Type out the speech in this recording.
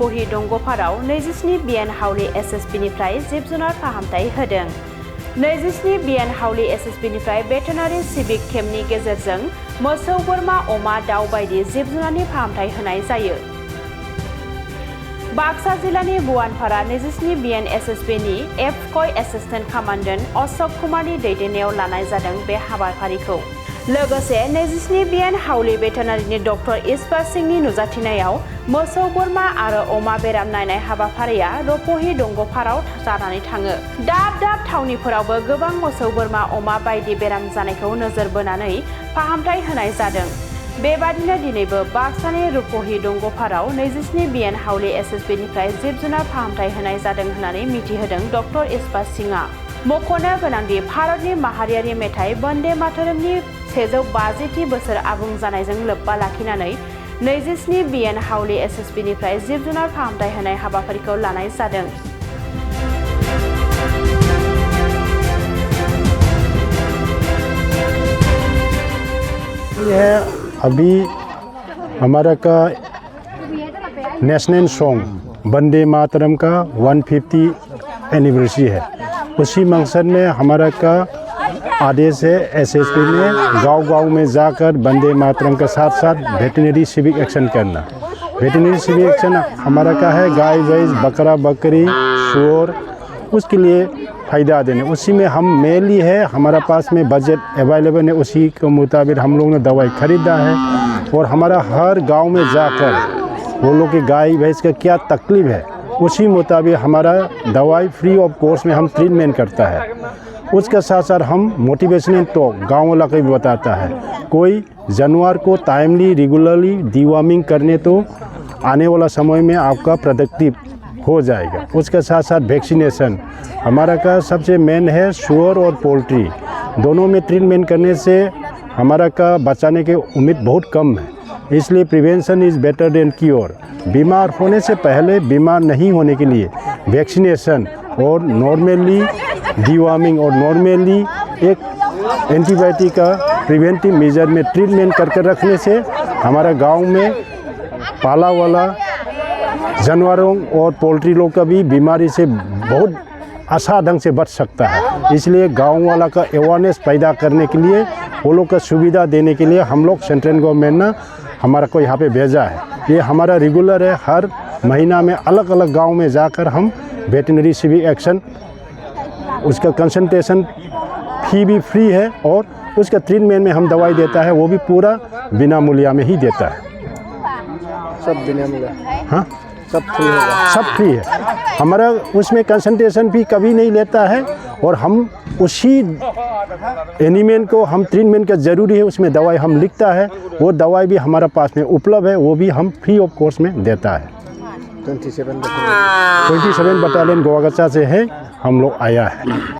रुपहि दंग'फाराव 27 बिएन हावली एसएसबीनिफ्राय जिब-जुनार फाहामथाय होदों। 27 बिएन हावली एसएसबीनिफ्राय भेटेनारि सिभिक केम्पनि गेजेरजों मोसौ, बोरमा, अमा, दाउ बायदि जिब-जुनारनि फाहामथाय होनाय जायो। बाक्सा जिल्लानि बुवानपारा 27 बिएन एसएसबीनि एफकय एसिस्टेन्ट कामान्डेन्ट अशोक कुमारनि दैदेननायाव लानाय जादों बे हाबाफारिखौ। लोगोसे 27 बिएन हावली भेटेनारिनि डक्टर ईश्वर सिंहनि नुजाथिनायाव मोसौ, बोरमा आरो अमा बेराम नायनाय हाबाफारिया रुपहि दंग'फाराव जानानै थाङो। दाब दाब थावनिफोरावबो गोबां मोसौ, बोरमा, अमा बायदि बेराम जानायखौ नोजोर बोनानै फाहामथाय होनाय जादों। बेबादिनो दिनैबो बाक्सानि रुपहि दंग'फाराव 27 बिएन हावली एसएसबीनिफ्राय जिब-जुनार फाहामथाय होनाय जादों होननानै मिथिहोदों डक्टर ईश्वर सिंहआ। मख'नो गोनांदि भारतनि माहारियारि मेथाइ वन्दे मातरमनि 150थि बोसोर आबुं जानायजों लोब्बा लाखिनानै 27 बिएन हावली एसएसबीनिफ्राय जिब-जुनार फाहामथाय होनाय हाबाफारिखौ लानाय जादों। अभी हमारा का नेशनल सॉन्ग वंदे मातरम का 150 एनिवर्सरी है। उसी मकसद में हमारा का आदेश है एसएसबी में गांव-गांव में जाकर वंदे मातरम के साथ साथ वेटरनरी सिविक एक्शन करना। वेटरनरी सिविक एक्शन हमारा का है गाय, भैंस, बकरा, बकरी, सूअर, उसके लिए फ़ायदा देने। उसी में हम मेनली है हमारा पास में बजट अवेलेबल है, उसी के मुताबिक हम लोगों ने दवाई खरीदा है और हमारा हर गांव में जाकर वो लोग की गाय भैंस का क्या तकलीफ़ है उसी मुताबिक हमारा दवाई फ्री ऑफ कॉस्ट में हम ट्रीटमेंट करता है। उसके साथ साथ हम मोटिवेशनल टॉक गाँव वाला को भी बताता है। कोई जानवर को टाइमली रेगुलरली डिवॉर्मिंग करने तो आने वाला समय में आपका प्रोडक्टिव हो जाएगा। उसके साथ साथ वैक्सीनेशन हमारा का सबसे मेन है। सूअर और पोल्ट्री दोनों में ट्रीटमेंट करने से हमारा का बचाने की उम्मीद बहुत कम है, इसलिए prevention is better than cure. बीमार होने से पहले बीमार नहीं होने के लिए वैक्सीनेशन और नॉर्मली डिवॉर्मिंग और नॉर्मली एक एंटीबायोटिक का प्रिवेंटिव मेजर में ट्रीटमेंट करके रखने से हमारा गांव में पाला वाला जानवरों और पोल्ट्री लोग का भी बीमारी से बहुत आसान ढंग से बच सकता है। इसलिए गांव वाला का अवेयरनेस पैदा करने के लिए वो लोग का सुविधा देने के लिए हम लोग सेंट्रल गवर्नमेंट ने हमारा को यहाँ पे भेजा है। ये हमारा रेगुलर है, हर महीना में अलग अलग गांव में जाकर हम वेटरनरी सिविक एक्शन उसका कंसल्टेशन फी भी फ्री है और उसका ट्रीटमेंट में हम दवाई देता है वो भी पूरा बिना मूल्य में ही देता है। सब बिना मूल्य? हाँ, सब फ्री होगा? सब फ्री है। हमारा उसमें कंसल्टेशन भी कभी नहीं लेता है और हम उसी एनिमल को हम ट्रीटमेंट का ज़रूरी है उसमें दवाई हम लिखता है, वो दवाई भी हमारा पास में उपलब्ध है, वो भी हम फ्री ऑफ कॉस्ट में देता है। 27 बटालियन गोवागचा से है हम लोग आया है।